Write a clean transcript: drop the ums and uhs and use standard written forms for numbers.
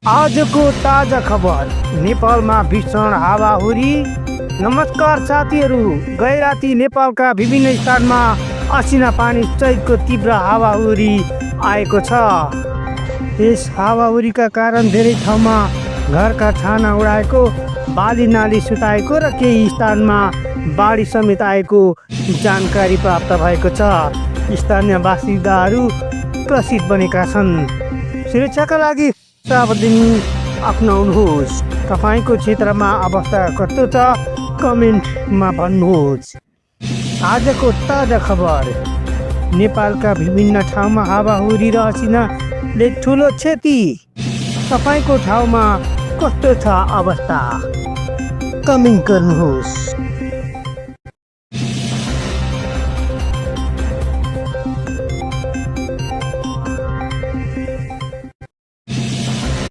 आजको ताजा खबर नेपालमा भीषण हावाहुरी। नमस्कार साथीहरू, गए राति नेपालका विभिन्न स्थानमा असिना पानी सहितको तीव्र हावाहुरी आएको छ। यस हावाहुरीका कारण धेरै ठाउँमा घरका छाना उडाएको, बाली नाली सुताएको र केही स्थानमा बाढी समेत आएको जानकारी प्राप्त भएको छ। स्थानीय बासिन्दाहरू त्रसित बनेका छन्। सुरक्षाका लागि सावधानी अपनाउनुहोस्। तपाईँको क्षेत्रमा अवस्था कस्तो छ कमेन्टमा भन्नुहोस्। आजको ताजा खबर, नेपालका विभिन्न ठाउँमा हावाहुरी र असिनाले ठुलो क्षति। तपाईँको ठाउँमा कस्तो छ अवस्था कमेन्ट गर्नुहोस्।